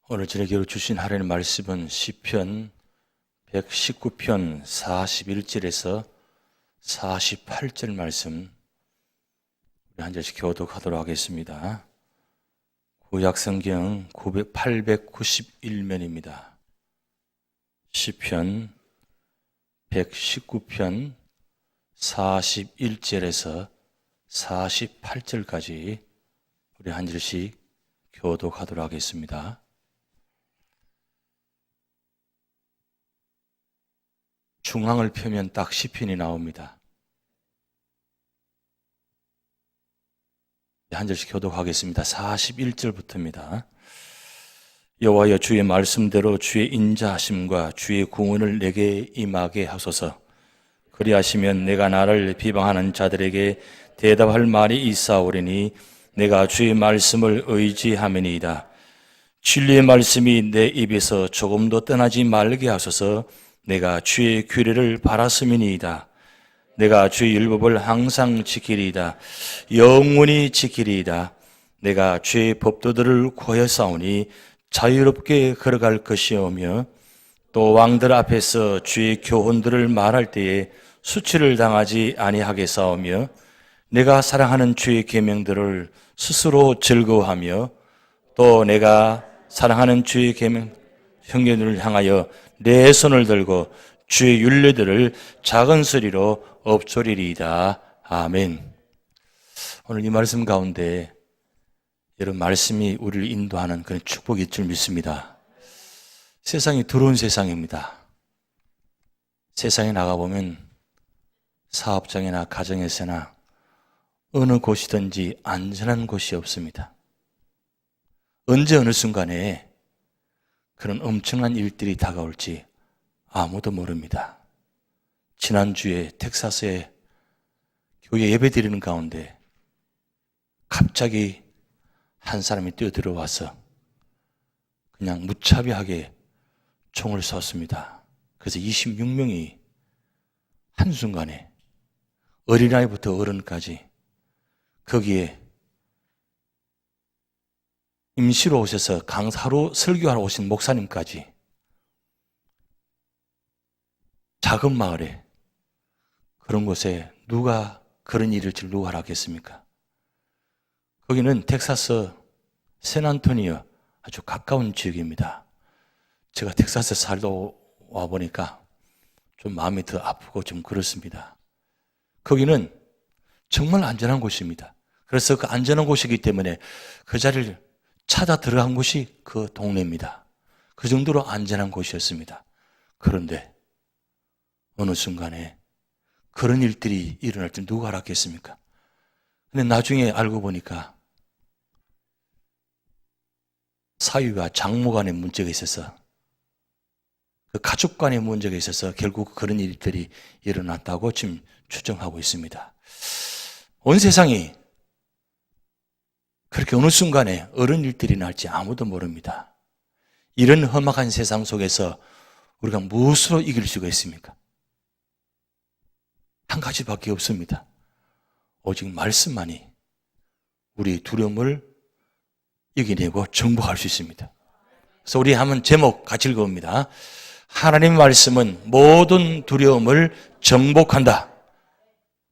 오늘 저녁에 주신 하나님의 말씀은 시편 119편 41절에서 48절 말씀 우리 한 절씩 교독하도록 하겠습니다. 구약성경 891면입니다. 시편 119편 41절에서 48절까지 우리 한 절씩 교독하도록 하겠습니다. 중앙을 펴면 딱 시편이 나옵니다. 한 절씩 교독하겠습니다. 41절부터입니다. 여호와여, 주의 말씀대로 주의 인자하심과 주의 구원을 내게 임하게 하소서. 그리하시면 내가 나를 비방하는 자들에게 대답할 말이 있사오리니 내가 주의 말씀을 의지하매니이다. 진리의 말씀이 내 입에서 조금도 떠나지 말게 하소서. 내가 주의 규례를 바랐음이니이다. 내가 주의 율법을 항상 지키리이다. 영원히 지키리이다. 내가 주의 법도들을 구하였사오니 자유롭게 걸어갈 것이오며 또 왕들 앞에서 주의 교훈들을 말할 때에 수치를 당하지 아니하겠사오며 내가 사랑하는 주의 계명들을 스스로 즐거워하며 또 내가 사랑하는 주의 계명 형제들을 향하여 내 손을 들고 주의 율례들을 작은 소리로 엎소리리이다. 아멘. 오늘 이 말씀 가운데 여러분 말씀이 우리를 인도하는 그런 축복일 줄 믿습니다. 세상이 두려운 세상입니다. 세상에 나가보면 사업장이나 가정에서나 어느 곳이든지 안전한 곳이 없습니다. 언제 어느 순간에 그런 엄청난 일들이 다가올지 아무도 모릅니다. 지난주에 텍사스에 교회 예배 드리는 가운데 갑자기 한 사람이 뛰어들어와서 그냥 무차별하게 총을 쐈습니다. 그래서 26명이 한순간에 어린아이부터 어른까지 거기에 임시로 오셔서 강사로 설교하러 오신 목사님까지 작은 마을에 그런 곳에 누가 그런 일을 누가 하겠습니까? 거기는 텍사스 샌안토니오 아주 가까운 지역입니다. 제가 텍사스 살다 와보니까 좀 마음이 더 아프고 좀 그렇습니다. 거기는 정말 안전한 곳입니다. 그래서 그 안전한 곳이기 때문에 그 자리를 찾아 들어간 곳이 그 동네입니다. 그 정도로 안전한 곳이었습니다. 그런데 어느 순간에 그런 일들이 일어날 때 누가 알았겠습니까? 근데 나중에 알고 보니까 사위와 장모 간의 문제가 있어서 그 가족 간의 문제가 있어서 결국 그런 일들이 일어났다고 지금 추정하고 있습니다. 온 세상이 그렇게 어느 순간에 어떤 일들이 날지 아무도 모릅니다. 이런 험악한 세상 속에서 우리가 무엇으로 이길 수가 있습니까? 한 가지밖에 없습니다. 오직 말씀만이 우리 두려움을 이겨내고 정복할 수 있습니다. 그래서 우리 한번 제목 같이 읽어봅니다. 하나님 말씀은 모든 두려움을 정복한다.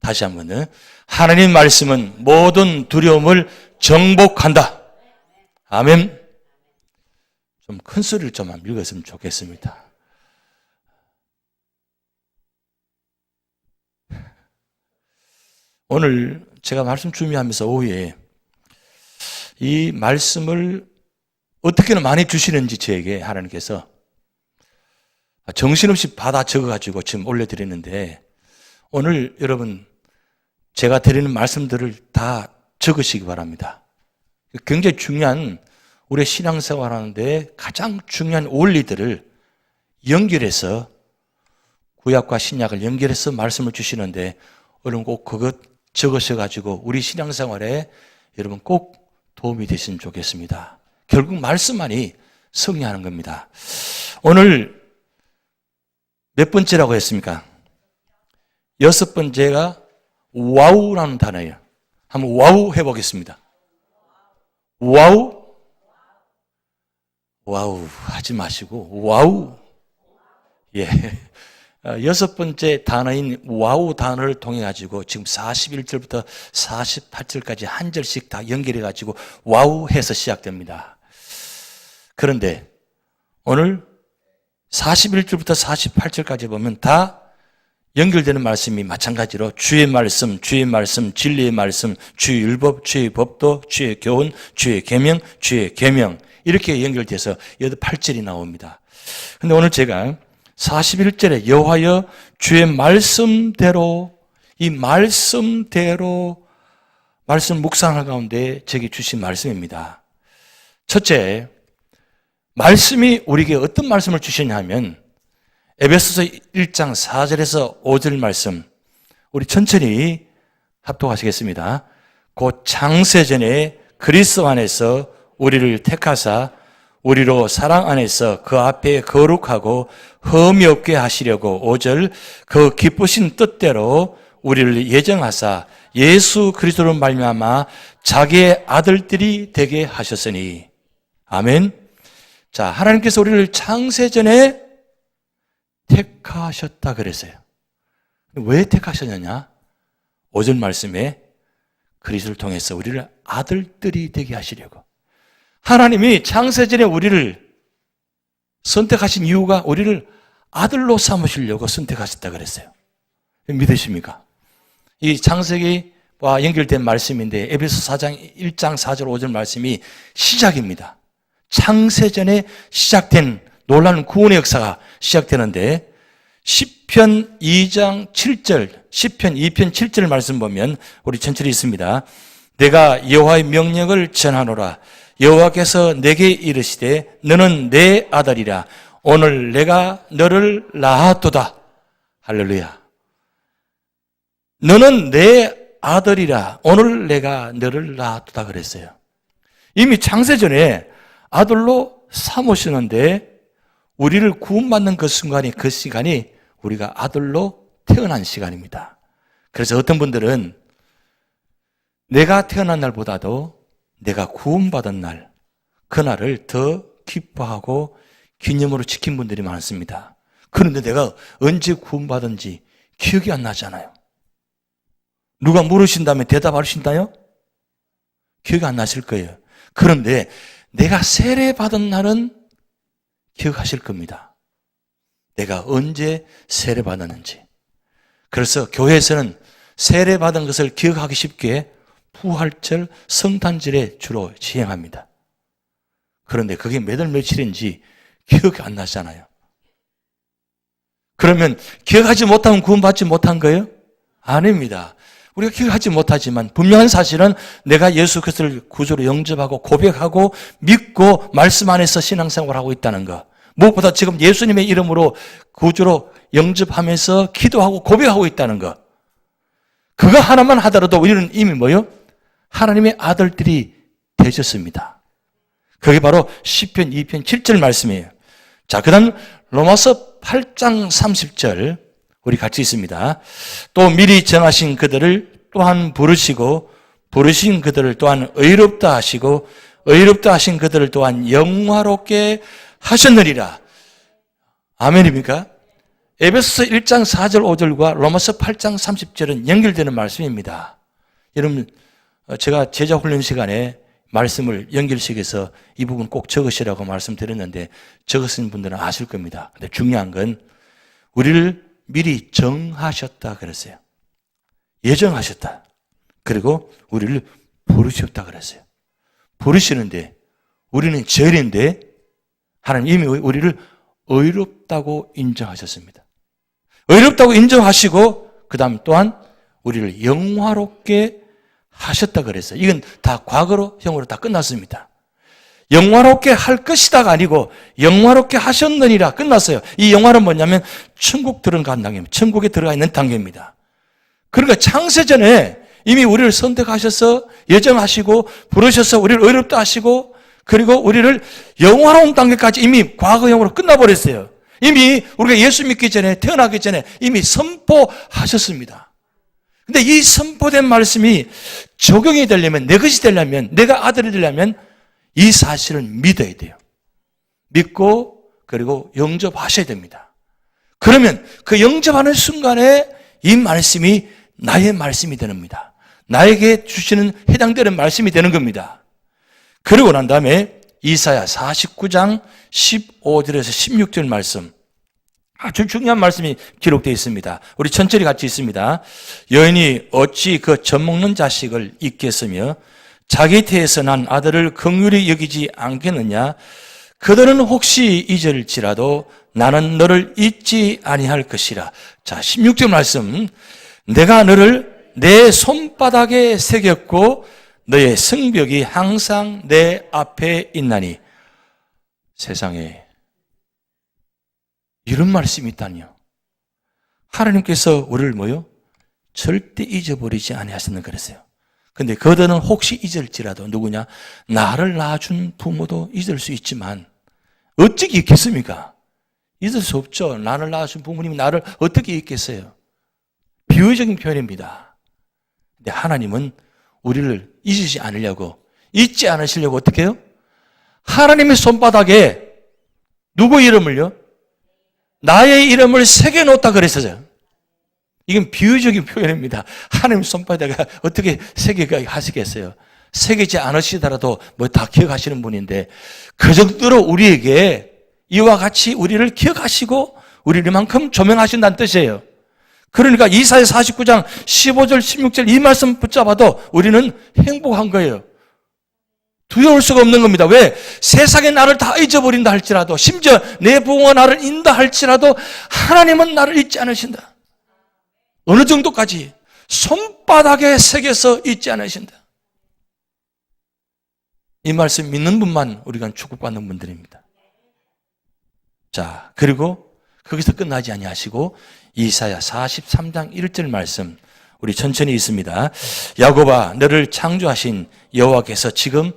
다시 한번 하나님 말씀은 모든 두려움을 정복한다. 아멘. 좀 큰 소리를 좀 읽었으면 좋겠습니다. 오늘 제가 말씀 준비하면서 오후에 이 말씀을 어떻게나 많이 주시는지 저에게 하나님께서 정신없이 받아 적어가지고 지금 올려드리는데 오늘 여러분 제가 드리는 말씀들을 다 적으시기 바랍니다. 굉장히 중요한 우리의 신앙생활 하는데 가장 중요한 원리들을 연결해서 구약과 신약을 연결해서 말씀을 주시는데 여러분 꼭 그것 적으셔가지고 우리 신앙생활에 여러분 꼭 도움이 되시면 좋겠습니다. 결국 말씀만이 승리하는 겁니다. 오늘 몇 번째라고 했습니까? 6번째가 와우라는 단어예요. 한번 와우 해보겠습니다. 와우. 와우 하지 마시고 와우. 예. 여섯 번째 단어인 와우 단어를 통해 가지고 지금 41절부터 48절까지 한 절씩 다 연결해 가지고 와우 해서 시작됩니다. 그런데 오늘 41절부터 48절까지 보면 다 연결되는 말씀이 마찬가지로 주의 말씀, 진리의 말씀, 주의 율법, 주의 법도, 주의 교훈, 주의 계명, 주의 계명 이렇게 연결돼서 8절이 나옵니다. 그런데 오늘 제가 41절에 여호와여 주의 말씀대로 이 말씀대로 말씀 묵상할 가운데 제게 주신 말씀입니다. 첫째, 말씀이 우리에게 어떤 말씀을 주시냐 하면 에베소서 1장 4절에서 5절 말씀 우리 천천히 합독하시겠습니다. 곧 창세전에 그리스도 안에서 우리를 택하사 우리로 사랑 안에서 그 앞에 거룩하고 흠이 없게 하시려고 5절 그 기쁘신 뜻대로 우리를 예정하사 예수 그리스도로 말미암아 자기의 아들들이 되게 하셨으니 아멘. 자, 하나님께서 우리를 창세전에 택하셨다 그랬어요. 왜 택하셨느냐? 5절 말씀에 그리스도를 통해서 우리를 아들들이 되게 하시려고. 하나님이 창세전에 우리를 선택하신 이유가 우리를 아들로 삼으시려고 선택하셨다 그랬어요. 믿으십니까? 이 창세기와 연결된 말씀인데 에베소 4장 1장 4절 5절 말씀이 시작입니다. 창세전에 시작된 놀라운 구원의 역사가 시작되는데 시편 2장 7절, 시편 2편 7절 말씀 보면 우리 천천히 있습니다. 내가 여호와의 명령을 전하노라. 여호와께서 내게 이르시되 너는 내 아들이라. 오늘 내가 너를 낳았도다. 할렐루야. 너는 내 아들이라. 오늘 내가 너를 낳았도다 그랬어요. 이미 창세전에 아들로 삼으시는데 우리를 구원받는 그 순간이 그 시간이 우리가 아들로 태어난 시간입니다. 그래서 어떤 분들은 내가 태어난 날보다도 내가 구원받은 날, 그날을 더 기뻐하고 기념으로 지킨 분들이 많습니다. 그런데 내가 언제 구원받은지 기억이 안 나잖아요. 누가 물으신다면 대답하신다요? 기억이 안 나실 거예요. 그런데 내가 세례받은 날은 기억하실 겁니다. 내가 언제 세례받았는지. 그래서 교회에서는 세례받은 것을 기억하기 쉽게 부활절, 성탄절에 주로 시행합니다. 그런데 그게 몇 월 며칠인지 기억이 안 나잖아요. 그러면 기억하지 못하면 구원받지 못한 거예요? 아닙니다. 우리가 기억하지 못하지만 분명한 사실은 내가 예수 그리스도를 구주로 영접하고 고백하고 믿고 말씀 안에서 신앙생활을 하고 있다는 것. 무엇보다 지금 예수님의 이름으로 구주로 영접하면서 기도하고 고백하고 있다는 것. 그거 하나만 하더라도 우리는 이미 뭐요? 하나님의 아들들이 되셨습니다. 그게 바로 시편 2편 7절 말씀이에요. 자, 그 다음 로마서 8장 30절 우리 같이 있습니다. 또 미리 정하신 그들을 또한 부르시고 부르신 그들을 또한 의롭다 하시고 의롭다 하신 그들을 또한 영화롭게 하셨느니라. 아멘입니까? 에베소서 1장 4절 5절과 로마서 8장 30절은 연결되는 말씀입니다. 여러분, 제가 제자 훈련 시간에 말씀을 연결식에서 이 부분 꼭 적으시라고 말씀드렸는데 적으신 분들은 아실 겁니다. 근데 중요한 건 우리를 미리 정하셨다 그랬어요. 예정하셨다. 그리고 우리를 부르셨다 그랬어요. 부르시는데 우리는 죄인인데 하나님 이미 우리를 의롭다고 인정하셨습니다. 의롭다고 인정하시고 그 다음 또한 우리를 영화롭게 하셨다 그랬어요. 이건 다 과거형으로 다 끝났습니다. 영화롭게 할 것이다가 아니고 영화롭게 하셨느니라 끝났어요. 이 영화는 뭐냐면 천국 들어간 단계입니다. 천국에 들어가 있는 단계입니다. 그러니까 창세전에 이미 우리를 선택하셔서 예정하시고 부르셔서 우리를 의롭다 하시고 그리고 우리를 영화로운 단계까지 이미 과거형으로 끝나버렸어요. 이미 우리가 예수 믿기 전에 태어나기 전에 이미 선포하셨습니다. 근데 이 선포된 말씀이 적용이 되려면 내 것이 되려면 내가 아들이 되려면 이 사실을 믿어야 돼요. 믿고 그리고 영접하셔야 됩니다. 그러면 그 영접하는 순간에 이 말씀이 나의 말씀이 되는 겁니다. 나에게 주시는 해당되는 말씀이 되는 겁니다. 그러고 난 다음에 이사야 49장 15절에서 16절 말씀, 아주 중요한 말씀이 기록되어 있습니다. 우리 천천히 같이 있습니다. 여인이 어찌 그 젖먹는 자식을 잊겠으며 자기 태에서 난 아들을 긍휼히 여기지 않겠느냐. 그들은 혹시 잊을지라도 나는 너를 잊지 아니할 것이라. 자, 16절 말씀. 내가 너를 내 손바닥에 새겼고 너의 성벽이 항상 내 앞에 있나니. 세상에 이런 말씀이 있다니요. 하나님께서 우리를 뭐요? 절대 잊어버리지 아니하시는 그랬어요. 근데 그들은 혹시 잊을지라도 누구냐? 나를 낳아준 부모도 잊을 수 있지만 어떻게 잊겠습니까? 잊을 수 없죠. 나를 낳아준 부모님이 나를 어떻게 잊겠어요? 비유적인 표현입니다. 근데 하나님은 우리를 잊으시지 않으려고, 잊지 않으시려고 어떻게 해요? 하나님의 손바닥에 누구 이름을요? 나의 이름을 새겨놓았다 그랬어요. 이건 비유적인 표현입니다. 하나님 손바닥에 어떻게 새기게 하시겠어요? 새기지 않으시더라도 뭐 다 기억하시는 분인데 그 정도로 우리에게 이와 같이 우리를 기억하시고 우리를 이만큼 조명하신다는 뜻이에요. 그러니까 이사야 49장 15절 16절 이 말씀 붙잡아도 우리는 행복한 거예요. 두려울 수가 없는 겁니다. 왜? 세상에 나를 다 잊어버린다 할지라도, 심지어 내 부모가 나를 잊는다 할지라도 하나님은 나를 잊지 않으신다. 어느 정도까지? 손바닥에 새겨서 잊지 않으신다. 이 말씀 믿는 분만 우리가 축복받는 분들입니다. 자, 그리고 거기서 끝나지 아니하시고 이사야 43장 1절 말씀 우리 천천히 있습니다. 야곱아, 너를 창조하신 여호와께서 지금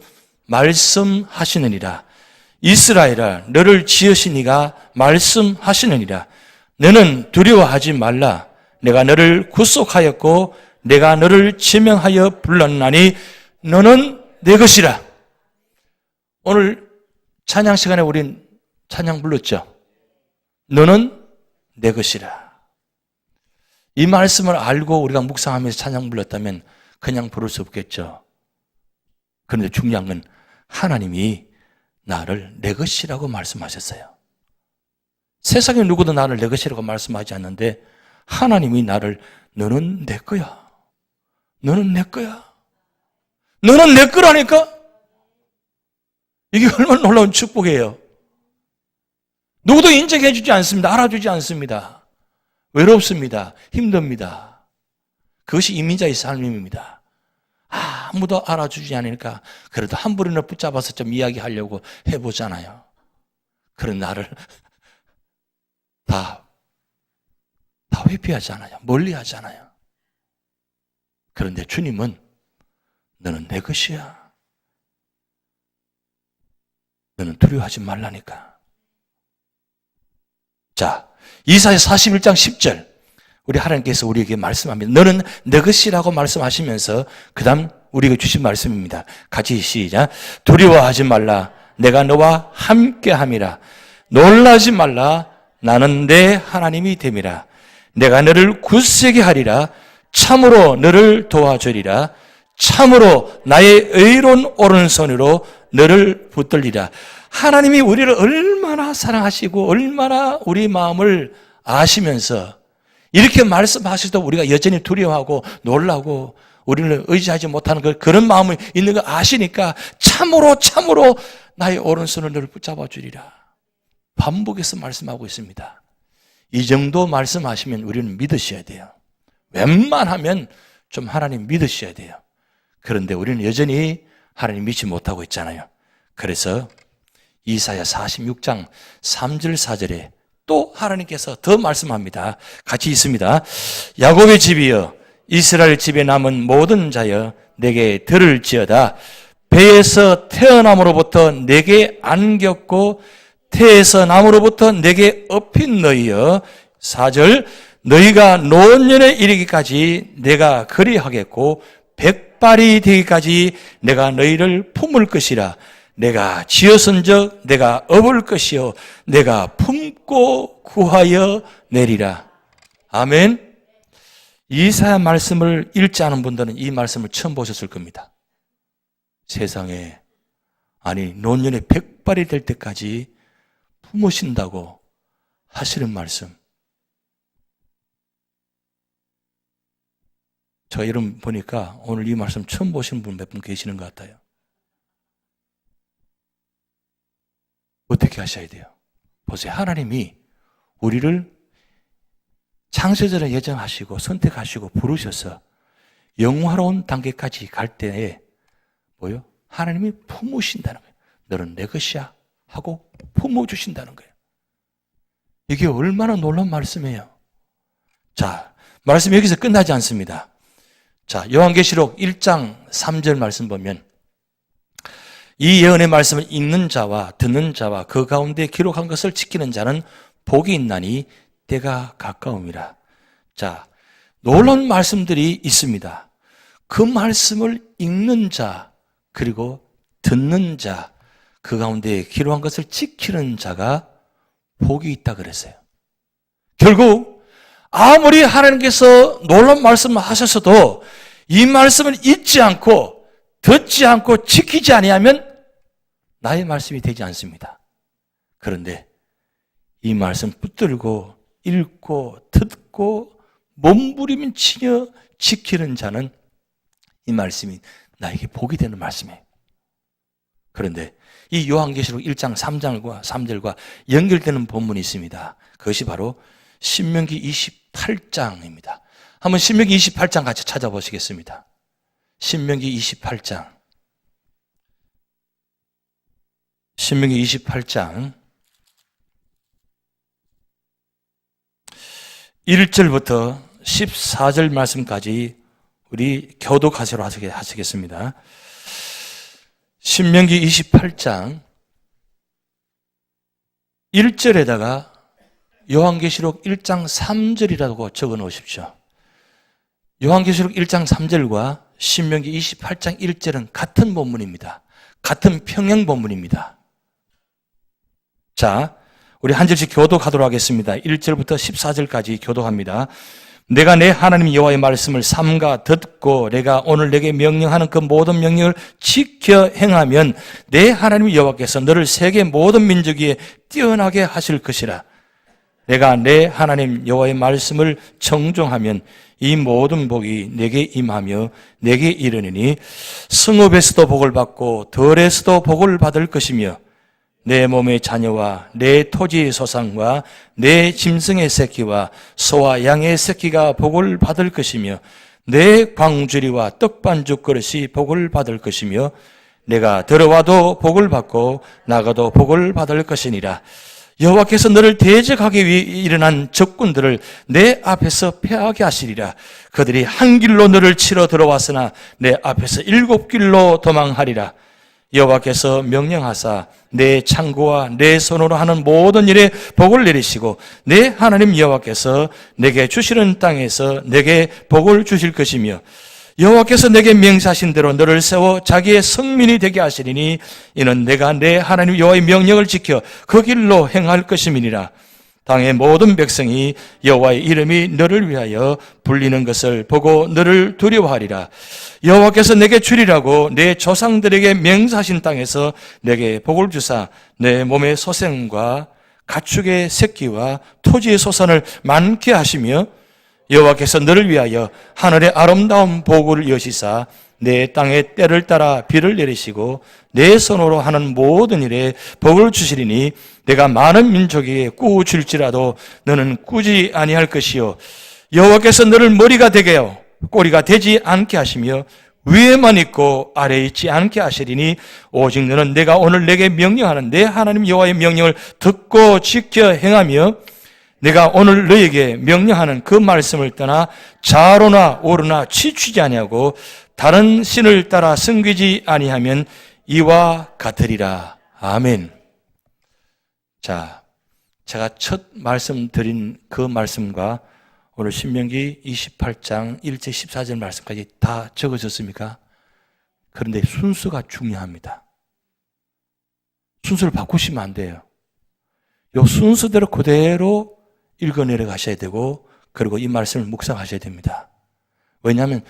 말씀하시느니라. 이스라엘아, 너를 지으신 이가 말씀하시느니라. 너는 두려워하지 말라. 내가 너를 구속하였고 내가 너를 지명하여 불렀나니 너는 내 것이라. 오늘 찬양 시간에 우린 찬양 불렀죠. 너는 내 것이라. 이 말씀을 알고 우리가 묵상하면서 찬양 불렀다면 그냥 부를 수 없겠죠. 그런데 중요한 건 하나님이 나를 내 것이라고 말씀하셨어요. 세상에 누구도 나를 내 것이라고 말씀하지 않는데 하나님이 나를 너는 내 거야. 너는 내 거야. 너는 내 거라니까? 이게 얼마나 놀라운 축복이에요. 누구도 인정해 주지 않습니다. 알아주지 않습니다. 외롭습니다. 힘듭니다. 그것이 이민자의 삶입니다. 아무도 알아주지 않으니까 그래도 한 분이나 붙잡아서 좀 이야기하려고 해보잖아요. 그런 나를 다 회피하잖아요. 멀리하잖아요. 그런데 주님은 너는 내 것이야. 너는 두려워하지 말라니까. 자, 이사야 41장 10절 우리 하나님께서 우리에게 말씀합니다. 너는 내 것이라고 말씀하시면서 그 다음 우리에게 주신 말씀입니다. 같이 시작. 두려워하지 말라. 내가 너와 함께함이라. 놀라지 말라. 나는 내 하나님이 됨이라. 내가 너를 굳세게 하리라. 참으로 너를 도와주리라. 참으로 나의 의로운 오른손으로 너를 붙들리라. 하나님이 우리를 얼마나 사랑하시고 얼마나 우리 마음을 아시면서 이렇게 말씀하셔도 우리가 여전히 두려워하고 놀라고 우리를 의지하지 못하는 그런 마음이 있는 거 아시니까 참으로 나의 오른손을 너를 붙잡아 주리라. 반복해서 말씀하고 있습니다. 이 정도 말씀하시면 우리는 믿으셔야 돼요. 웬만하면 좀 하나님 믿으셔야 돼요. 그런데 우리는 여전히 하나님 믿지 못하고 있잖아요. 그래서 이사야 46장 3절 4절에 또 하나님께서 더 말씀합니다. 같이 있습니다. 야곱의 집이여 이스라엘 집에 남은 모든 자여 내게 들을지어다. 배에서 태어남으로부터 내게 안겼고 태에서 남으로부터 내게 업힌 너희여. 4절 너희가 노년에 이르기까지 내가 그리하겠고 백발이 되기까지 내가 너희를 품을 것이라. 내가 지어선적 내가 업을 것이요 내가 품고 구하여 내리라. 아멘. 이사야 말씀을 읽지 않은 분들은 이 말씀을 처음 보셨을 겁니다. 세상에 노년의 백발이 될 때까지 품으신다고 하시는 말씀. 저 이름 보니까 오늘 이 말씀 처음 보시는 분 몇 분 계시는 것 같아요. 어떻게 하셔야 돼요? 보세요. 하나님이 우리를 창세전에 예정하시고 선택하시고 부르셔서 영화로운 단계까지 갈 때에 뭐요? 하나님이 품으신다는 거예요. 너는 내 것이야 하고 품어주신다는 거예요. 이게 얼마나 놀라운 말씀이에요. 자, 말씀이 여기서 끝나지 않습니다. 자, 요한계시록 1장 3절 말씀 보면 이 예언의 말씀을 읽는 자와 듣는 자와 그 가운데 기록한 것을 지키는 자는 복이 있나니 때가 가까움이라. 자, 놀라운 말씀들이 있습니다. 그 말씀을 읽는 자 그리고 듣는 자 그 가운데 기록한 것을 지키는 자가 복이 있다 그랬어요. 결국 아무리 하나님께서 놀라운 말씀을 하셨어도 이 말씀을 읽지 않고 듣지 않고 지키지 아니하면 나의 말씀이 되지 않습니다. 그런데 이 말씀 붙들고 읽고 듣고 몸부림을 치며 지키는 자는 이 말씀이 나에게 복이 되는 말씀이에요. 그런데 이 요한계시록 1장 3절과 연결되는 본문이 있습니다. 그것이 바로 신명기 28장입니다. 한번 신명기 28장 같이 찾아보시겠습니다. 신명기 28장. 신명기 28장 1절부터 14절 말씀까지 우리 교독하시로 하시겠습니다. 신명기 28장 1절에다가 요한계시록 1장 3절이라고 적어 놓으십시오. 요한계시록 1장 3절과 신명기 28장 1절은 같은 본문입니다. 같은 평행 본문입니다. 자, 우리 한 절씩 교독하도록 하겠습니다. 1절부터 14절까지 교독합니다. 내가 내 하나님 여호와의 말씀을 삼가 듣고 내가 오늘 내게 명령하는 그 모든 명령을 지켜 행하면 내 하나님 여호와께서 너를 세계 모든 민족 위에 뛰어나게 하실 것이라. 내가 내 하나님 여호와의 말씀을 청종하면 이 모든 복이 내게 임하며 내게 이르느니 성읍에서도 복을 받고 들에서도 복을 받을 것이며 내 몸의 자녀와 내 토지의 소산과 내 짐승의 새끼와 소와 양의 새끼가 복을 받을 것이며 내 광주리와 떡반죽 그릇이 복을 받을 것이며 내가 들어와도 복을 받고 나가도 복을 받을 것이니라. 여호와께서 너를 대적하기 위해 일어난 적군들을 내 앞에서 패하게 하시리라. 그들이 한 길로 너를 치러 들어왔으나 내 앞에서 7길로 도망하리라. 여호와께서 명령하사 내 창고와 내 손으로 하는 모든 일에 복을 내리시고 내 하나님 여호와께서 내게 주시는 땅에서 내게 복을 주실 것이며 여호와께서 내게 명사하신 대로 너를 세워 자기의 성민이 되게 하시리니 이는 내가 내 하나님 여호와의 명령을 지켜 그 길로 행할 것임이니라. 땅의 모든 백성이 여호와의 이름이 너를 위하여 불리는 것을 보고 너를 두려워하리라. 여호와께서 내게 주리라고 내 조상들에게 맹세하신 땅에서 내게 복을 주사 내 몸의 소생과 가축의 새끼와 토지의 소산을 많게 하시며 여호와께서 너를 위하여 하늘의 아름다운 복을 여시사 내 땅의 때를 따라 비를 내리시고 내 손으로 하는 모든 일에 복을 주시리니 내가 많은 민족에게 꾸줄지라도 너는 꾸지 아니할 것이요 여호와께서 너를 머리가 되게 하여 꼬리가 되지 않게 하시며 위에만 있고 아래에 있지 않게 하시리니 오직 너는 내가 오늘 내게 명령하는 내 하나님 여호와의 명령을 듣고 지켜 행하며 내가 오늘 너에게 명령하는 그 말씀을 떠나 좌로나 우로나 치추지 아니하고 다른 신을 따라 섬기지 아니하면 이와 같으리라. 아멘. 자, 제가 첫 말씀드린 그 말씀과 오늘 신명기 28장 1절 14절 말씀까지 다 적어졌습니까? 그런데 순서가 중요합니다. 순서를 바꾸시면 안 돼요. 요 순서대로 그대로 읽어 내려가셔야 되고, 그리고 이 말씀을 묵상하셔야 됩니다. 왜냐하면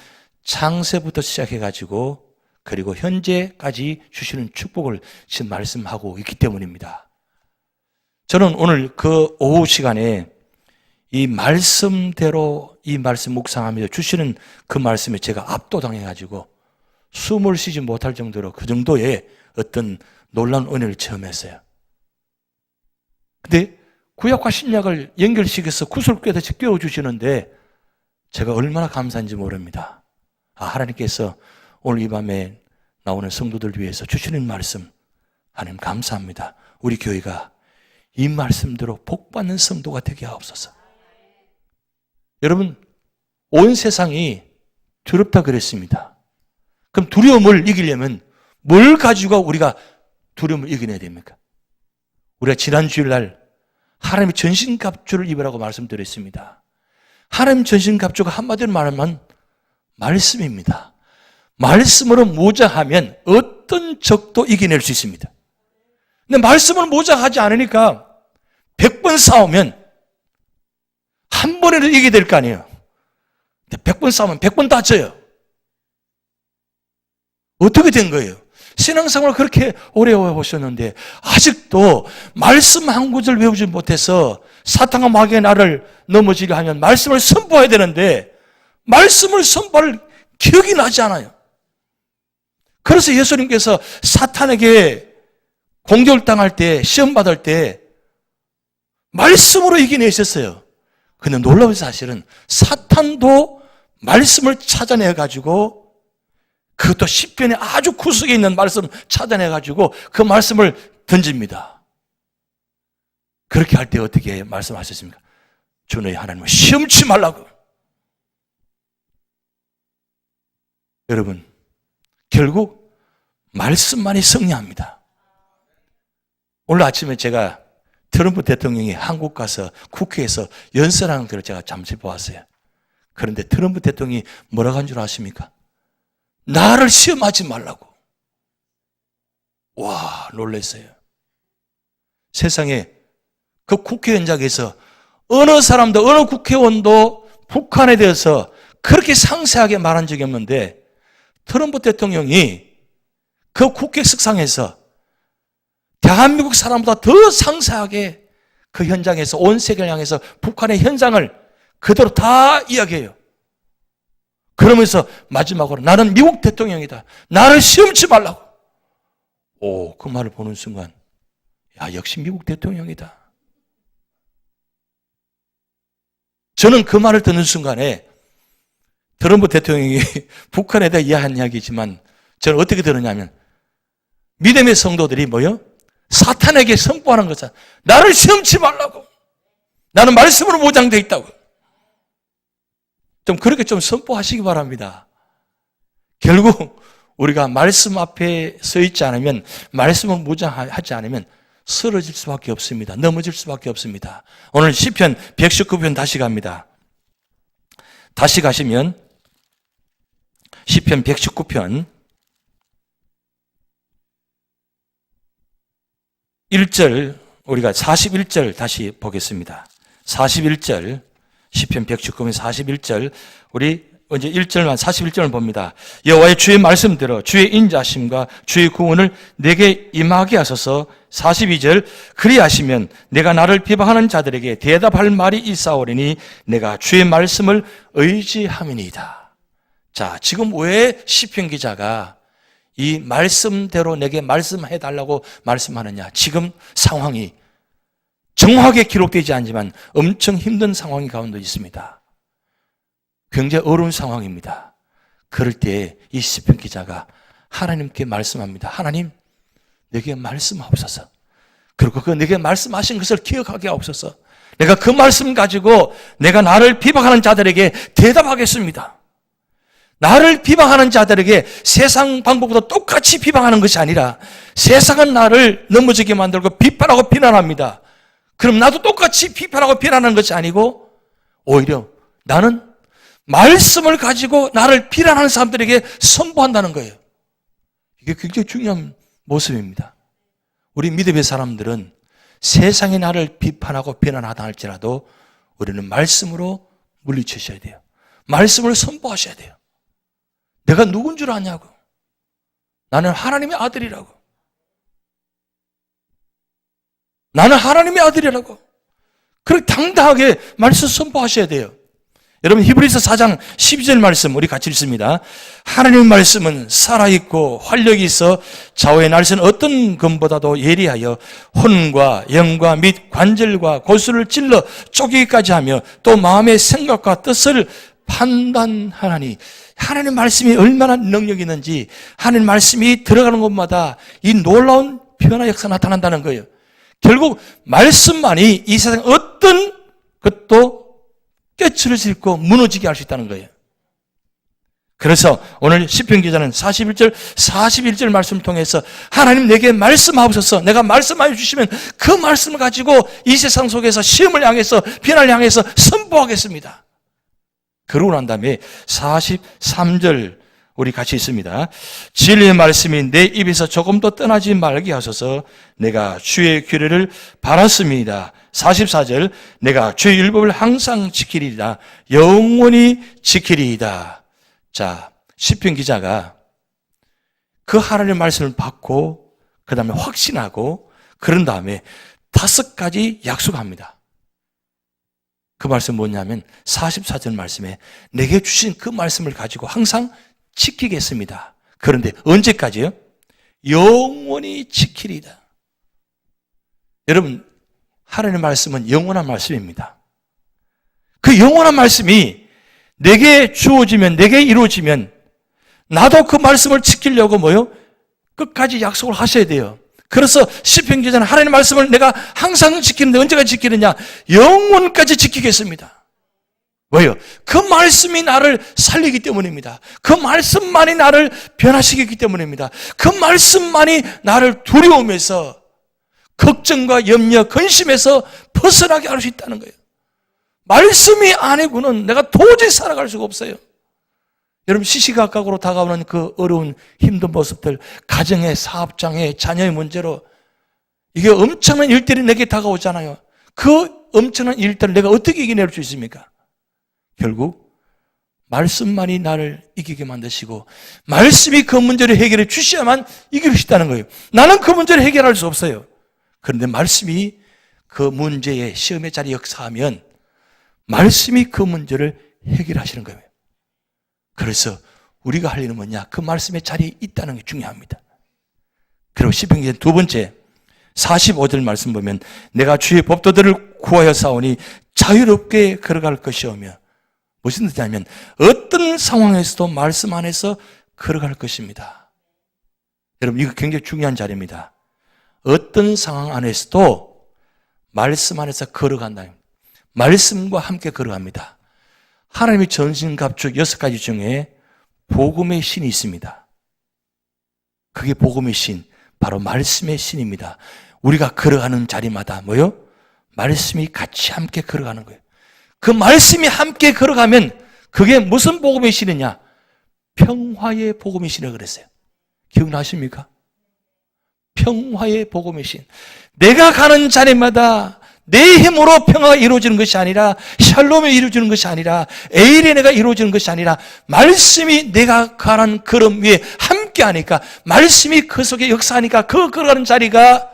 창세부터 시작해가지고 그리고 현재까지 주시는 축복을 지금 말씀하고 있기 때문입니다. 저는 오늘 그 오후 시간에 이 말씀대로 이 말씀 묵상하면서 주시는 그 말씀에 제가 압도당해가지고 숨을 쉬지 못할 정도로 그 정도의 어떤 놀라운 은혜를 체험했어요. 근데 구약과 신약을 연결시켜서 구슬კვ에서 깨워주시는데 제가 얼마나 감사한지 모릅니다. 하나님께서 오늘 이 밤에 나오는 성도들 위해서 주시는 말씀, 하나님 감사합니다. 우리 교회가 이 말씀대로 복받는 성도가 되게 하옵소서. 여러분, 온 세상이 두렵다 그랬습니다. 그럼 두려움을 이기려면 뭘 가지고 우리가 두려움을 이겨내야 됩니까? 우리가 지난 주일날 하나님의 전신갑주를 입으라고 말씀드렸습니다. 하나님 전신갑주가 한마디로 말하면 말씀입니다. 말씀으로 무장하면 어떤 적도 이겨낼 수 있습니다. 근데 말씀을 무장하지 않으니까 100번 싸우면 한 번에도 이기게 될 거 아니에요. 근데 100번 싸우면 100번 다쳐요. 어떻게 된 거예요? 신앙생활을 그렇게 오래 해오셨는데 아직도 말씀 한 구절 외우지 못해서 사탄과 마귀의 나를 넘어지려 하면 말씀을 선포해야 되는데 말씀을 선포할 기억이 나지 않아요. 그래서 예수님께서 사탄에게 공격을 당할 때, 시험 받을 때 말씀으로 이겨내셨어요. 근데 놀라운 사실은 사탄도 말씀을 찾아내가지고 그것도 시편에 아주 구석에 있는 말씀 찾아내가지고 그 말씀을 던집니다. 그렇게 할 때 어떻게 말씀하셨습니까? 주 너희 하나님을 시험치 말라고. 여러분, 결국 말씀만이 승리합니다. 오늘 아침에 제가 트럼프 대통령이 한국 가서 국회에서 연설하는 걸 제가 잠시 보았어요. 그런데 트럼프 대통령이 뭐라고 한 줄 아십니까? 나를 시험하지 말라고. 와, 놀랐어요. 세상에 그 국회 현장에서 어느 사람도, 어느 국회의원도 북한에 대해서 그렇게 상세하게 말한 적이 없는데 트럼프 대통령이 그 국회 석상에서 대한민국 사람보다 더 상세하게 그 현장에서 온 세계를 향해서 북한의 현장을 그대로 다 이야기해요. 그러면서 마지막으로 나는 미국 대통령이다. 나를 시험치 말라고. 오, 그 말을 보는 순간 야, 역시 미국 대통령이다. 저는 그 말을 듣는 순간에 트럼프 대통령이 북한에 대해 이야기한 이야기지만 저는 어떻게 들었냐면 믿음의 성도들이 뭐요? 사탄에게 선포하는 거잖아. 나를 시험치 말라고. 나는 말씀으로 보장되어 있다고. 좀 그렇게 좀 선포하시기 바랍니다. 결국 우리가 말씀 앞에 서 있지 않으면, 말씀을 무장하지 않으면 쓰러질 수밖에 없습니다. 넘어질 수밖에 없습니다. 오늘 시편 119편 다시 갑니다. 다시 가시면 시편 119편 1절, 우리가 41절 다시 보겠습니다. 41절, 시편 119편 41절, 우리 이제 1절만 41절을 봅니다. 여호와의 주의 말씀대로 주의 인자심과 주의 구원을 내게 임하게 하소서. 42절, 그리하시면 내가 나를 비방하는 자들에게 대답할 말이 있사오리니 내가 주의 말씀을 의지함이니이다. 자, 지금 왜 시편 기자가 이 말씀대로 내게 말씀해달라고 말씀하느냐? 지금 상황이 정확하게 기록되지 않지만 엄청 힘든 상황이 가운데 있습니다. 굉장히 어려운 상황입니다. 그럴 때 이 시편 기자가 하나님께 말씀합니다. 하나님, 내게 말씀하옵소서. 그리고 그 내게 말씀하신 것을 기억하게 하옵소서. 내가 그 말씀 가지고 내가 나를 비방하는 자들에게 대답하겠습니다. 나를 비방하는 자들에게 세상 방법보다 똑같이 비방하는 것이 아니라 세상은 나를 넘어지게 만들고 비판하고 비난합니다. 그럼 나도 똑같이 비판하고 비난하는 것이 아니고 오히려 나는 말씀을 가지고 나를 비난하는 사람들에게 선포한다는 거예요. 이게 굉장히 중요한 모습입니다. 우리 믿음의 사람들은 세상이 나를 비판하고 비난하다 할지라도 우리는 말씀으로 물리치셔야 돼요. 말씀을 선포하셔야 돼요. 내가 누군 줄 아냐고. 나는 하나님의 아들이라고. 나는 하나님의 아들이라고. 그렇게 당당하게 말씀 선포하셔야 돼요. 여러분 히브리서 4장 12절 말씀 우리 같이 읽습니다. 하나님의 말씀은 살아있고 활력이 있어 좌우의 날선 어떤 검보다도 예리하여 혼과 영과 및 관절과 골수를 찔러 쪼개기까지 하며 또 마음의 생각과 뜻을 판단하나니. 하나님의 말씀이 얼마나 능력이 있는지 하나님의 말씀이 들어가는 곳마다 이 놀라운 변화 역사 나타난다는 거예요. 결국 말씀만이 이 세상 어떤 것도 깨치를 싣고 무너지게 할 수 있다는 거예요. 그래서 오늘 시편 기자는 41절 말씀을 통해서 하나님 내게 말씀하옵소서. 내가 말씀하여 주시면 그 말씀을 가지고 이 세상 속에서 시험을 향해서 비난을 향해서 선포하겠습니다. 그러고 난 다음에 43절 우리 같이 있습니다. 진리의 말씀이 내 입에서 조금도 떠나지 말게 하소서. 내가 주의 규례를 바랐습니다. 44절 내가 주의 율법을 항상 지키리이다. 영원히 지키리이다. 자, 시편 기자가 그 하나님의 말씀을 받고 그 다음에 확신하고 그런 다음에 5가지 약속합니다. 그 말씀 뭐냐면 44절 말씀에 내게 주신 그 말씀을 가지고 항상 지키겠습니다. 그런데 언제까지요? 영원히 지키리이다. 여러분 하나님의 말씀은 영원한 말씀입니다. 그 영원한 말씀이 내게 주어지면 내게 이루어지면 나도 그 말씀을 지키려고 뭐요? 끝까지 약속을 하셔야 돼요. 그래서 시편 기자는 하나님의 말씀을 내가 항상 지키는데 언제까지 지키느냐? 영원까지 지키겠습니다. 왜요? 그 말씀이 나를 살리기 때문입니다. 그 말씀만이 나를 변화시키기 때문입니다. 그 말씀만이 나를 두려움에서 걱정과 염려, 근심에서 벗어나게 할 수 있다는 거예요. 말씀이 아니고는 내가 도저히 살아갈 수가 없어요. 여러분 시시각각으로 다가오는 그 어려운 힘든 모습들, 가정의 사업장의 자녀의 문제로 이게 엄청난 일들이 내게 다가오잖아요. 그 엄청난 일들을 내가 어떻게 이겨낼 수 있습니까? 결국 말씀만이 나를 이기게 만드시고 말씀이 그 문제를 해결해 주셔야만 이길 수 있다는 거예요. 나는 그 문제를 해결할 수 없어요. 그런데 말씀이 그 문제의 시험의 자리에 역사하면 말씀이 그 문제를 해결하시는 거예요. 그래서 우리가 할 일은 뭐냐? 그 말씀의 자리에 있다는 게 중요합니다. 그리고 시편기의 두 번째 45절 말씀 보면 내가 주의 법도들을 구하여 싸우니 자유롭게 걸어갈 것이오며 무슨 뜻이냐면 어떤 상황에서도 말씀 안에서 걸어갈 것입니다. 여러분 이거 굉장히 중요한 자리입니다. 어떤 상황 안에서도 말씀 안에서 걸어간다. 말씀과 함께 걸어갑니다. 하나님의 전신갑주 6가지 중에 복음의 신이 있습니다. 그게 복음의 신, 바로 말씀의 신입니다. 우리가 걸어가는 자리마다 뭐요? 말씀이 같이 함께 걸어가는 거예요. 그 말씀이 함께 걸어가면 그게 무슨 복음의 신이냐? 평화의 복음의 신이라고 그랬어요. 기억나십니까? 평화의 복음의 신. 내가 가는 자리마다 내 힘으로 평화가 이루어지는 것이 아니라 샬롬이 이루어지는 것이 아니라 에이레네가 이루어지는 것이 아니라 말씀이 내가 가는 걸음 위에 함께하니까 말씀이 그 속에 역사하니까 그 걸어가는 자리가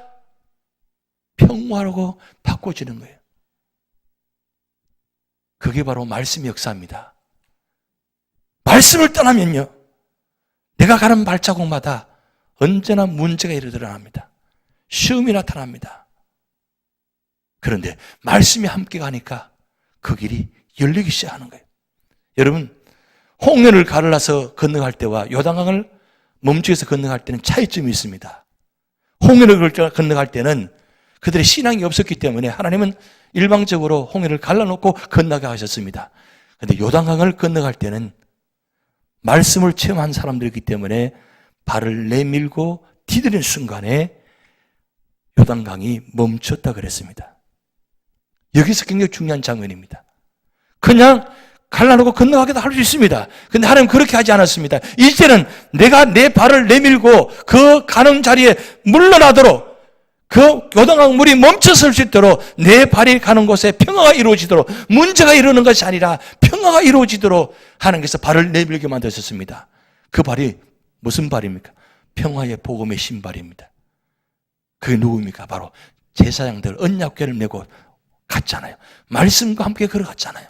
평화로 바꿔지는 거예요. 그게 바로 말씀의 역사입니다. 말씀을 떠나면요 내가 가는 발자국마다 언제나 문제가 일어납니다. 시험이 나타납니다. 그런데 말씀이 함께 가니까 그 길이 열리기 시작하는 거예요. 여러분 홍해를 가르러서 건너갈 때와 요단강을 멈추어서 건너갈 때는 차이점이 있습니다. 홍해를 건너갈 때는 그들의 신앙이 없었기 때문에 하나님은 일방적으로 홍해를 갈라놓고 건너게 하셨습니다. 그런데 요단강을 건너갈 때는 말씀을 체험한 사람들이기 때문에 발을 내밀고 디디는 순간에 요단강이 멈췄다 그랬습니다. 여기서 굉장히 중요한 장면입니다. 그냥 갈라놓고 건너가기도 할 수 있습니다. 근데 하나님은 그렇게 하지 않았습니다. 이제는 내가 내 발을 내밀고 그 가는 자리에 물러나도록 그 요단강 물이 멈춰설 수 있도록 내 발이 가는 곳에 평화가 이루어지도록 문제가 이루는 것이 아니라 평화가 이루어지도록 하나님께서 발을 내밀게 만드셨습니다. 그 발이 무슨 발입니까? 평화의 복음의 신발입니다. 그게 누구입니까? 바로 제사장들 언약궤를 메고 갔잖아요. 말씀과 함께 걸어갔잖아요.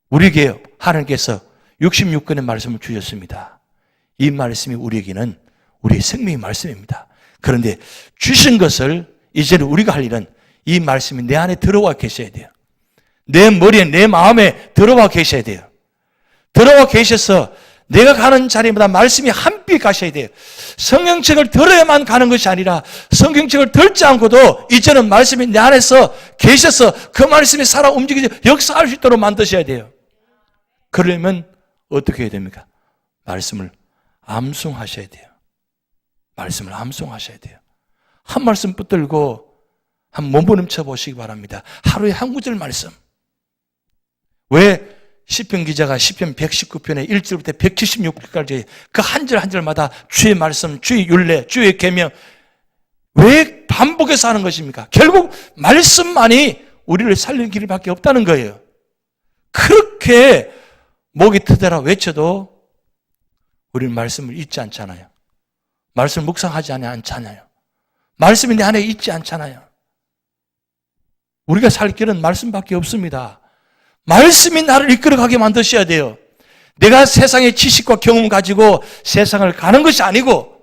우리에게 하나님께서 66권의 말씀을 주셨습니다. 이 말씀이 우리에게는 우리의 생명의 말씀입니다. 그런데 주신 것을 이제는 우리가 할 일은 이 말씀이 내 안에 들어와 계셔야 돼요. 내 머리에, 내 마음에 들어와 계셔야 돼요. 들어와 계셔서 내가 가는 자리마다 말씀이 함께 가셔야 돼요. 성경책을 들어야만 가는 것이 아니라 성경책을 들지 않고도 이제는 말씀이 내 안에서 계셔서 그 말씀이 살아 움직이지 역사할 수 있도록 만드셔야 돼요. 그러려면 어떻게 해야 됩니까? 말씀을 암송하셔야 돼요. 말씀을 암송하셔야 돼요. 한 말씀 붙들고 한 몸부림쳐 보시기 바랍니다. 하루에 한 구절 말씀. 왜 시편 기자가 시편 119편의 1절부터 176절까지 그 한 절 한 절마다 주의 말씀, 주의 율례, 주의 계명 왜 반복해서 하는 것입니까? 결국 말씀만이 우리를 살리는 길밖에 없다는 거예요. 그렇게 목이 트더라 외쳐도 우리는 말씀을 잊지 않잖아요. 말씀을 묵상하지 않잖아요. 말씀이 내 안에 있지 않잖아요. 우리가 살 길은 말씀밖에 없습니다. 말씀이 나를 이끌어가게 만드셔야 돼요. 내가 세상의 지식과 경험 가지고 세상을 가는 것이 아니고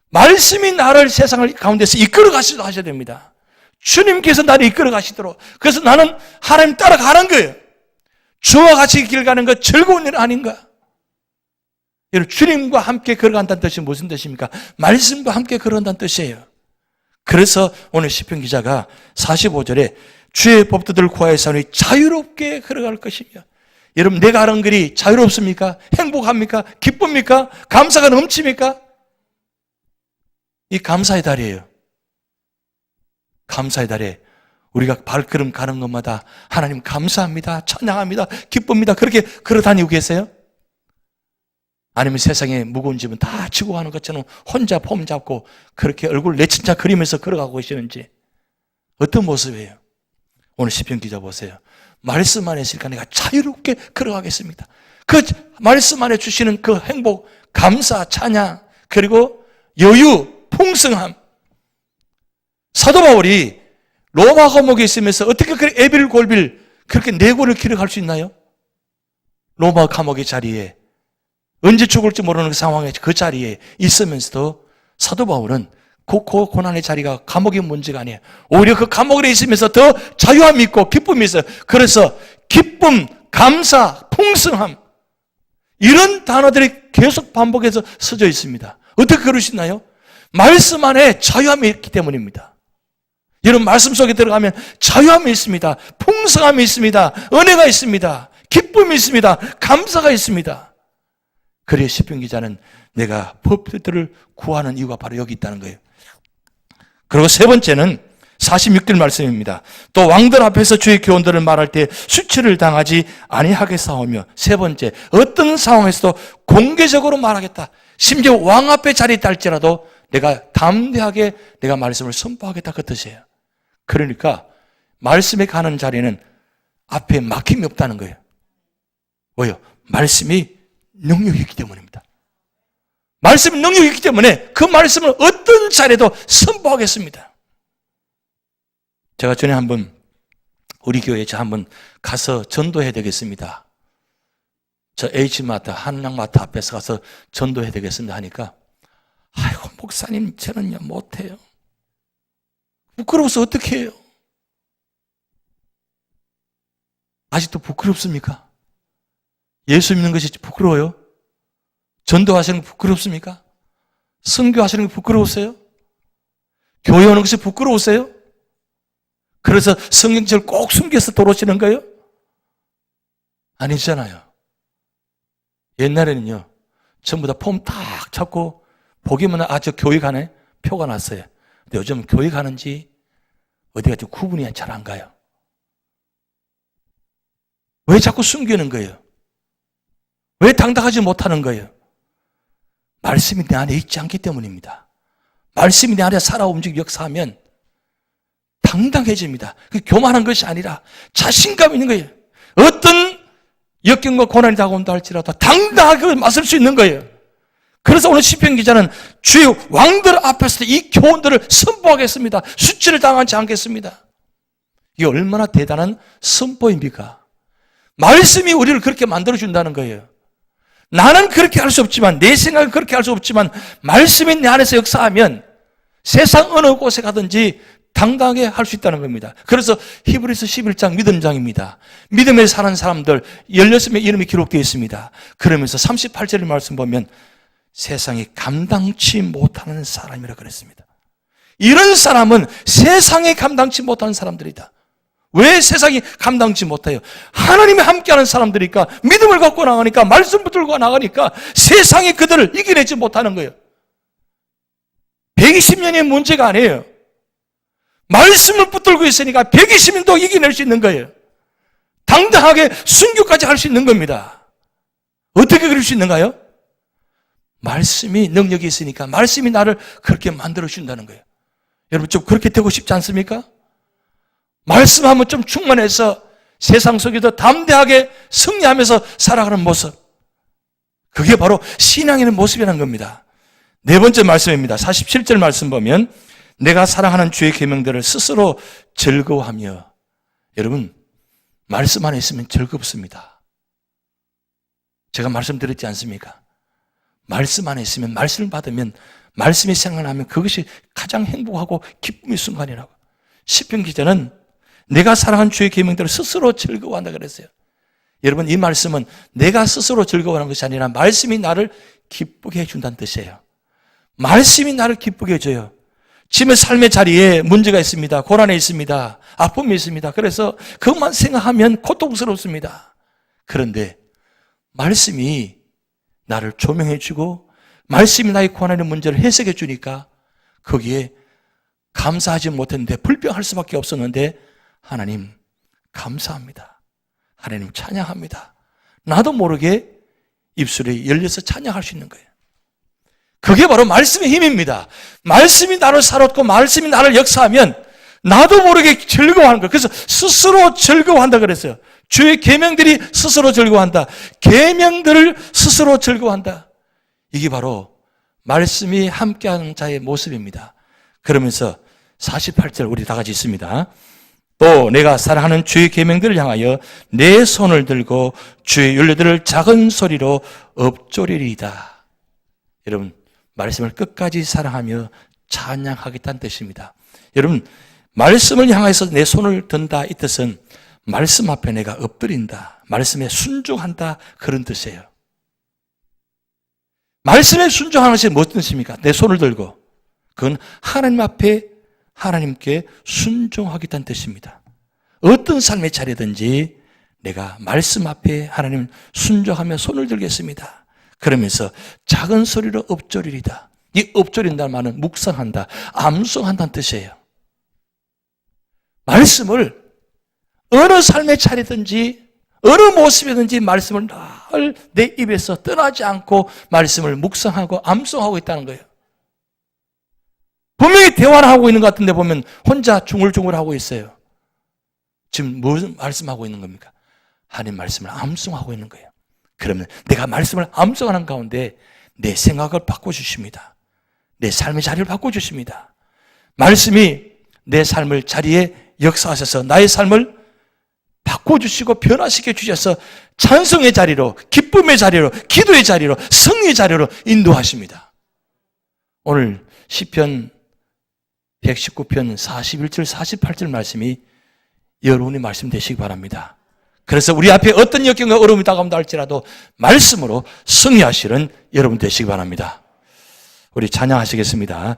말씀이 나를 세상을 가운데서 이끌어가시도록 하셔야 됩니다. 주님께서 나를 이끌어가시도록. 그래서 나는 하나님 따라가는 거예요. 주와 같이 길 가는 것 즐거운 일 아닌가? 여러분, 주님과 함께 걸어간다는 뜻이 무슨 뜻입니까? 말씀과 함께 걸어간다는 뜻이에요. 그래서 오늘 시편 기자가 45절에 주의 법도들 구하여서니 자유롭게 걸어갈 것이며. 여러분, 내가 하는 길이 자유롭습니까? 행복합니까? 기쁩니까? 감사가 넘칩니까? 이 감사의 달이에요. 감사의 달에 우리가 발걸음 가는 것마다 하나님 감사합니다, 찬양합니다, 기쁩니다. 그렇게 걸어다니고 계세요? 아니면 세상에 무거운 짐은 다 지고 가는 것처럼 혼자 폼 잡고 그렇게 얼굴 내친자 그리면서 걸어가고 계시는지 어떤 모습이에요? 오늘 시편 기자 보세요. 말씀 안에 있으니까 내가 자유롭게 걸어가겠습니다. 그 말씀 안에 주시는 그 행복, 감사, 찬양, 그리고 여유, 풍성함. 사도 바울이 로마 감옥에 있으면서 어떻게 그렇게 에빌골빌 그렇게 네 권을 기록할 수 있나요? 로마 감옥의 자리에 언제 죽을지 모르는 그 상황에 그 자리에 있으면서도 사도 바울은 그 고난의 자리가 감옥의 문제가 아니에요. 오히려 그 감옥에 있으면서 더 자유함이 있고 기쁨이 있어요. 그래서 기쁨, 감사, 풍성함 이런 단어들이 계속 반복해서 써져 있습니다. 어떻게 그럴 수 있나요? 말씀 안에 자유함이 있기 때문입니다. 여러분, 말씀 속에 들어가면 자유함이 있습니다. 풍성함이 있습니다. 은혜가 있습니다. 기쁨이 있습니다. 감사가 있습니다. 그래야 시편 기자는 내가 법들을 구하는 이유가 바로 여기 있다는 거예요. 그리고 세 번째는 46절 말씀입니다. 또 왕들 앞에서 주의 교훈들을 말할 때 수치를 당하지 아니하게 싸우며, 세 번째, 어떤 상황에서도 공개적으로 말하겠다. 심지어 왕 앞에 자리에 있다 할지라도 내가 담대하게 내가 말씀을 선포하겠다, 그 뜻이에요. 그러니까 말씀에 가는 자리는 앞에 막힘이 없다는 거예요. 왜요? 말씀이 능력이 있기 때문입니다. 말씀이 능력이 있기 때문에 그 말씀을 어떤 자리에도 선포하겠습니다. 제가 전에 한번 우리 교회에 한번 가서 전도해야 되겠습니다. 저 H마트, 한양마트 앞에서 가서 전도해야 되겠습니다 하니까, 아이고 목사님 저는요 못해요. 부끄러워서 어떻게 해요? 아직도 부끄럽습니까? 예수 믿는 것이 부끄러워요? 전도하시는 게 부끄럽습니까? 선교하시는 게 부끄러우세요? 교회 오는 것이 부끄러우세요? 그래서 성경책을 꼭 숨겨서 돌아오시는 거예요? 아니잖아요. 옛날에는요, 전부 다 폼 딱 잡고 보기만 하면 저 교회 가네? 표가 났어요. 근데 요즘 교회 가는지 어디가 좀 구분이 잘 안 가요. 왜 자꾸 숨기는 거예요? 왜 당당하지 못하는 거예요? 말씀이 내 안에 있지 않기 때문입니다. 말씀이 내 안에 살아 움직이고 역사하면 당당해집니다. 그 교만한 것이 아니라 자신감 있는 거예요. 어떤 역경과 고난이 다가온다 할지라도 당당하게 맞설 수 있는 거예요. 그래서 오늘 시편 기자는 주의 왕들 앞에서 이 교훈들을 선포하겠습니다. 수치를 당하지 않겠습니다. 이게 얼마나 대단한 선포입니까? 말씀이 우리를 그렇게 만들어준다는 거예요. 나는 그렇게 할 수 없지만, 내 생각은 그렇게 할 수 없지만 말씀이 내 안에서 역사하면 세상 어느 곳에 가든지 당당하게 할 수 있다는 겁니다. 그래서 히브리서 11장 믿음장입니다. 믿음에 사는 사람들 16명 이름이 기록되어 있습니다. 그러면서 38절의 말씀 보면 세상이 감당치 못하는 사람이라 그랬습니다. 이런 사람은 세상에 감당치 못하는 사람들이다. 왜 세상이 감당치 못해요? 하나님이 함께하는 사람들이니까, 믿음을 갖고 나가니까, 말씀 붙들고 나가니까 세상이 그들을 이겨내지 못하는 거예요. 120년의 문제가 아니에요. 말씀을 붙들고 있으니까 120년도 이겨낼 수 있는 거예요. 당당하게 순교까지 할 수 있는 겁니다. 어떻게 그럴 수 있는가요? 말씀이 능력이 있으니까 말씀이 나를 그렇게 만들어준다는 거예요. 여러분 좀 그렇게 되고 싶지 않습니까? 말씀하면 좀 충만해서 세상 속에도 담대하게 승리하면서 살아가는 모습. 그게 바로 신앙의 모습이라는 겁니다. 네 번째 말씀입니다. 47절 말씀 보면 내가 사랑하는 주의 계명들을 스스로 즐거워하며. 여러분 말씀 안에 있으면 즐겁습니다. 제가 말씀드렸지 않습니까? 말씀 안에 있으면, 말씀을 받으면, 말씀이 생각나면 그것이 가장 행복하고 기쁨의 순간이라고. 시편 기자는 내가 사랑하는 주의 계명들을 스스로 즐거워한다 그랬어요. 여러분 이 말씀은 내가 스스로 즐거워하는 것이 아니라 말씀이 나를 기쁘게 해준다는 뜻이에요. 말씀이 나를 기쁘게 해줘요. 지금 삶의 자리에 문제가 있습니다. 고난이 있습니다. 아픔이 있습니다. 그래서 그것만 생각하면 고통스럽습니다. 그런데 말씀이 나를 조명해주고 말씀이 나의 고난의 문제를 해석해 주니까 거기에 감사하지 못했는데, 불평할 수밖에 없었는데 하나님 감사합니다. 하나님 찬양합니다. 나도 모르게 입술이 열려서 찬양할 수 있는 거예요. 그게 바로 말씀의 힘입니다. 말씀이 나를 살았고 말씀이 나를 역사하면 나도 모르게 즐거워하는 거예요. 그래서 스스로 즐거워한다 그랬어요. 주의 계명들이 스스로 즐거워한다. 계명들을 스스로 즐거워한다. 이게 바로 말씀이 함께하는 자의 모습입니다. 그러면서 48절 우리 다 같이 있습니다. 또 내가 사랑하는 주의 계명들을 향하여 내 손을 들고 주의 윤례들을 작은 소리로 읊조리리이다. 여러분 말씀을 끝까지 사랑하며 찬양하겠다는 뜻입니다. 여러분 말씀을 향해서 내 손을 든다 이 뜻은 말씀 앞에 내가 엎드린다, 말씀에 순종한다 그런 뜻이에요. 말씀에 순종하는 것이 무슨 뜻입니까? 내 손을 들고 그건 하나님 앞에 하나님께 순종하겠다는 뜻입니다. 어떤 삶의 자리든지 내가 말씀 앞에 하나님 순종하며 손을 들겠습니다. 그러면서 작은 소리로 읊조리리다. 이 읊조린다는 말은 묵상한다, 암송한다는 뜻이에요. 말씀을 어느 삶의 자리든지 어느 모습이든지 말씀을 늘 내 입에서 떠나지 않고 말씀을 묵상하고 암송하고 있다는 거예요. 분명히 대화를 하고 있는 것 같은데 보면 혼자 중얼중얼하고 있어요. 지금 무슨 말씀하고 있는 겁니까? 하나님 말씀을 암송하고 있는 거예요. 그러면 내가 말씀을 암송하는 가운데 내 생각을 바꿔주십니다. 내 삶의 자리를 바꿔주십니다. 말씀이 내 삶을 자리에 역사하셔서 나의 삶을 바꿔주시고 변화시켜 주셔서 찬송의 자리로, 기쁨의 자리로, 기도의 자리로, 승리의 자리로 인도하십니다. 오늘 시편 119편 41절 48절 말씀이 여러분의 말씀 되시기 바랍니다. 그래서 우리 앞에 어떤 역경과 어려움이 다가온다 할지라도 말씀으로 승리하시는 여러분 되시기 바랍니다. 우리 찬양하시겠습니다.